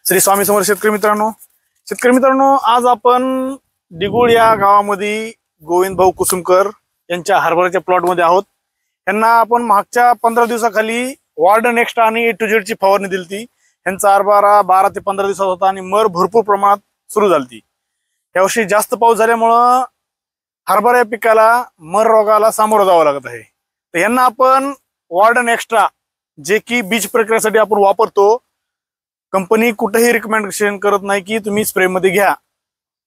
श्री स्वामी समर्थ शेतकरी मित्रांनो, आज आपण डिगुळ या गावामध्ये गोविंद भाऊ कुसुमकर यांच्या हरभऱ्याच्या प्लॉट मध्ये आहोत। यांना आपण मागच्या 15 दिवसाखाली वार्डन एक्स्ट्रा आणि ए टू झेड ची फवारणी दिली। यांचा हरभरा 12 ते 15 दिवसात होता आणि मर भरपूर प्रमाणात सुरू झाली। यावर्षी जास्त पाऊस झाल्यामुळे हरभरा पिकाला मर रोगाला सामोरं जावं लागत आहे। तर यांना आपण वार्डन एक्स्ट्रा जे की बीज प्रक्रियेसाठी आपण वापरतो, कंपनी कुठेही रिकमेंडेशन करत नाही की तुम्ही स्प्रे मध्ये घ्या,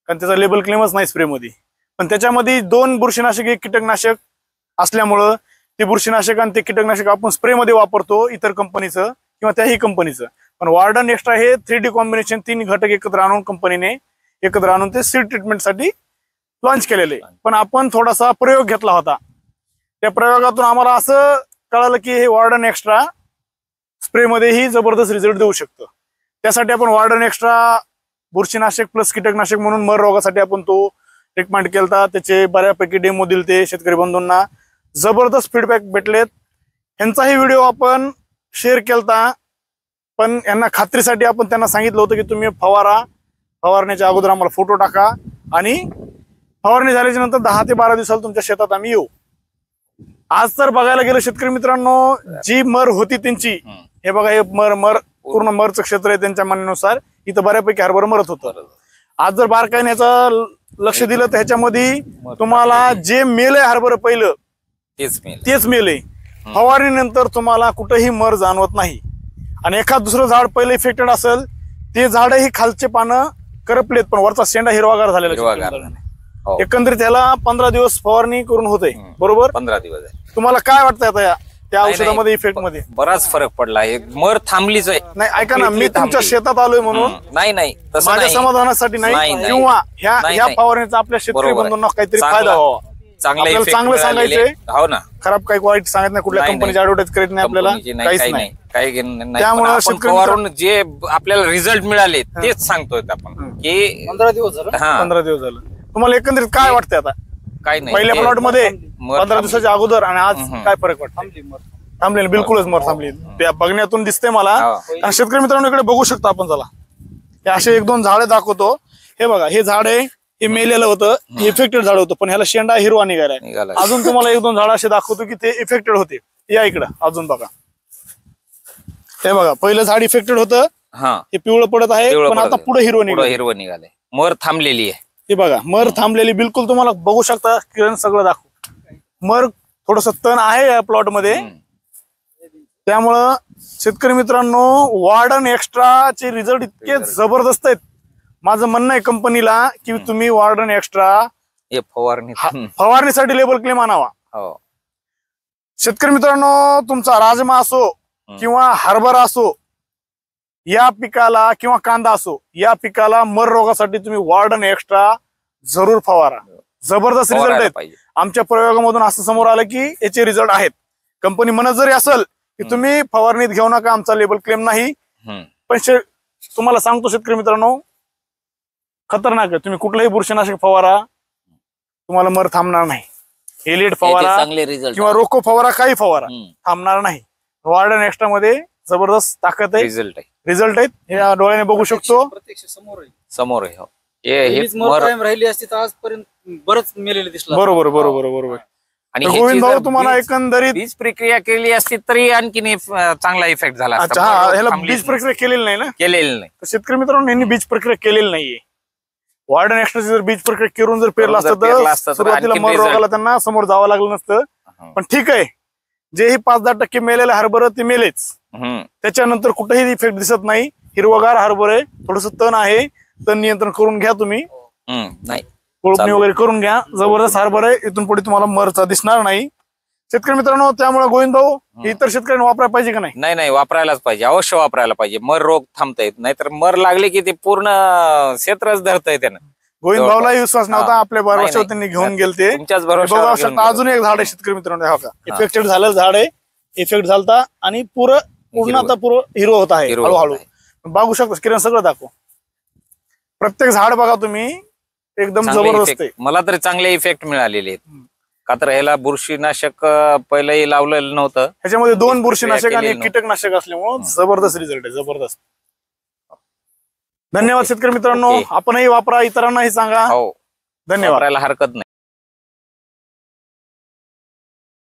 कारण त्याचा लेबल क्लेमच नाही स्प्रे मध्ये। पण त्याच्यामध्ये 2 बुरशीनाशक एक कीटकनाशक असल्यामुळं ते बुरशीनाशक आणि ते कीटकनाशक आपण स्प्रे मध्ये वापरतो, इतर कंपनीचं किंवा त्याही कंपनीचं। पण वार्डन एक्स्ट्रा हे 3D कॉम्बिनेशन 3 घटक एकत्र आणून कंपनीने एकत्र आणून ते सीड ट्रीटमेंट साठी लॉन्च केलेले। पण आपण थोडासा प्रयोग घेतला होता, त्या प्रयोगातून आम्हाला असं कळालं की हे वार्डन एक्स्ट्रा स्प्रे मध्येही जबरदस्त रिझल्ट देऊ शकतं। त्यासाठी आपण वार्डन एक्स्ट्रा बुरशीनाशक प्लस कीटकनाशक म्हणून मर रोगासाठी आपण तो रिकमेंड केलता। त्याचे बऱ्यापैकी डेमो दिलते शेतकरी बंधूंना, जबरदस्त फीडबॅक भेटलेत। यांचाही व्हिडिओ आपण शेअर केलता, पण यांना खात्रीसाठी आपण त्यांना सांगितलं होतं की तुम्ही फवारण्याच्या अगोदर आम्हाला फोटो टाका आणि फवारणी झाल्याच्या नंतर 10 ते 12 दिवसाला तुमच्या शेतात आम्ही येऊ। आज तर बघायला गेलं शेतकरी मित्रांनो, जी मर होती त्यांची, हे बघा हे मर पूर्ण मरचं क्षेत्र आहे त्यांच्या म्हणण्यानुसार, इथं बऱ्यापैकी हरभरा मरत होतं। आज जर बारकाईने याचा लक्ष दिलं तर ह्याच्यामध्ये तुम्हाला जे मेलय हरभरा पहिलं तेच मेलय। फवारणीनंतर तुम्हाला कुठेही मर जाणवत नाही। आणि एखाद दुसरं झाड पहिलं इफेक्टेड असेल, ते झाडही खालचे पानं करपलेत पण वरचा शेंडा हिरवागार झालेला। एकंदरीत त्याला 15 दिवस फवारणी करून होते, बरोबर? 15 दिवस तुम्हाला काय वाटतं आता त्या औषधामध्ये इफेक्ट मध्ये? बराच फरक पडला आहे, मर थांबलीच आहे। नाही ऐका ना, मी तुमच्या शेतात आलोय म्हणून नाही माझ्या समाधानासाठी नाही, किंवा ह्या फवारणीचा आपल्या शेतकरी बंधूंना काहीतरी फायदा व्हावा, चांगलं सांगायचंय। हो ना, खराब काही वाईट सांगत नाही, कुठल्या कंपनीची ऍडव्हर्टाइज करत नाही आपल्याला, काहीच नाही। त्यामुळे फवारून जे आपल्याला रिझल्ट मिळाले तेच सांगतोय आपण की 15 दिवस झालं। तुम्हाला एकंदरीत काय वाटतंय आता? काही नाही, पहिल्या प्लॉट मध्ये 15 दिवसाच्या अगोदर आणि आज काय फरक वाटतो? थांबले, बिलकुलच मर थांबली, त्या बघण्यातून दिसते मला। आणि शेतकरी मित्रांनो इकडे बघू शकतो आपण, चला हे असे 1-2 झाडे दाखवतो। हे बघा, हे झाड आहे, हे मेलेलं होतं, इफेक्टेड झाड होतं, पण ह्याला शेंडा हिरवा निघालाय। अजून तुम्हाला 1-2 झाड असे दाखवतो की ते इफेक्टेड होते। या इकडं अजून बघा, हे बघा पहिलं झाड इफेक्टेड होतं, हे पिवळं पडत आहे, पण आता पुढे हिरवं निघालंय, मर थांबलेली आहे। हे बघा मर थांबलेली बिलकुल तुम्हाला बघू शकता, किरण सगळं दाखव। मर थोडस तण आहे या प्लॉट मध्ये, त्यामुळं शेतकरी मित्रांनो वार्डन एक्स्ट्रा चे रिझल्ट इतके जबरदस्त आहेत। माझं म्हणणं आहे कंपनीला की तुम्ही वार्डन एक्स्ट्रा फवारणीसाठी लेबल क्लेम आणावा। शेतकरी मित्रांनो, तुमचा राजमा असो किंवा हरभरा असो, या पिकाला किंवा कांदा असो, या पिकाला मर रोगासाठी तुम्ही वार्डन एक्स्ट्रा जरूर फवारा। जबरदस्त रिझल्ट आहेत। आमच्या प्रयोगामधून असं समोर आलं की याचे रिझल्ट आहेत। कंपनी म्हणत जरी असेल की तुम्ही फवारणीत घेऊ नका, आमचा लेबल क्लेम नाही, पण तुम्हाला सांगतो शेतकरी मित्रांनो, खतरनाक आहे। तुम्ही कुठलंही बुरशीनाशक फवारा, तुम्हाला मर थांबणार नाही। एलिट फवारा किंवा रोको फवारा, काही फवारा थांबणार नाही। वार्डन एक्स्ट्रा मध्ये जबरदस्त ताकद आहे, रिझल्ट आहेत, हे डोळ्याने बघू शकतो, समोर आहे। राहिली असती तर आजपर्यंत बरंच मेलेले दिसलं। बरोबर। आणि गोविंद भाऊ तुम्हाला एकंदरीत बीज प्रक्रिया केली असती तरी आणखी चांगला इफेक्ट झाला असता। ह्याला बीज प्रक्रिया केलेली नाही ना? केलेली नाही। शेतकरी मित्रांनो, यांनी बीज प्रक्रिया केलेली नाहीये। वार्डन एक्स्ट्राची जर बीज प्रक्रिया करून जर पेरलं असतं तर सुरुवातीला मर रोगाला त्यांना समोर जावं लागलं नसतं। पण ठीक आहे, जेही 5-10% मेलेले हरभरे ते मेलेच, त्याच्यानंतर कुठेही इफेक्ट दिसत नाही। हिरवगार हरभरे, थोडस तण आहे, तण नियंत्रण करून घ्या तुम्ही, कोळपणी वगैरे करून घ्या, जबरदस्त हरभरे, इथून पुढे तुम्हाला मरचा दिसणार नाही। शेतकरी मित्रांनो, त्यामुळे गोविंद भाऊ इतर शेतकऱ्यांनी वापरायला पाहिजे का नाही? नाही, वापरायलाच पाहिजे, अवश्य वापरायला पाहिजे। मर रोग थांबता येत नाही, तर मर लागले की ते पूर्ण क्षेत्रच धरतंय त्यानं। गोविंद भाऊला विश्वास नव्हता, आपल्या भरवशावर त्यांनी घेऊन गेलते। तुमच्याच भरवशावर अजून एक झाड आहे शेतकरी मित्रांनो, इफेक्टेड झालेलं झाड आहे, इफेक्ट झालता आणि पूर्ण आता हिरो होत आहे हळूहळू। बघू शकता किरण, सगळं दाखव, प्रत्येक झाड बघा तुम्ही, एकदम जबरदस्त आहे। मला तरी चांगले इफेक्ट मिळालेले आहेत, का तर ह्याला बुरशीनाशक पहिलंही लावलेलं नव्हतं, ह्याच्यामध्ये 2 बुरशीनाशक आणि 1 कीटकनाशक असल्यामुळे जबरदस्त रिझल्ट आहे, जबरदस्त। धन्यवाद शेतकरी मित्रांनो. ओके. आपणही वापरा, इतरांनाही सांगा. हो धन्यवाद. वापरायला हरकत नाही.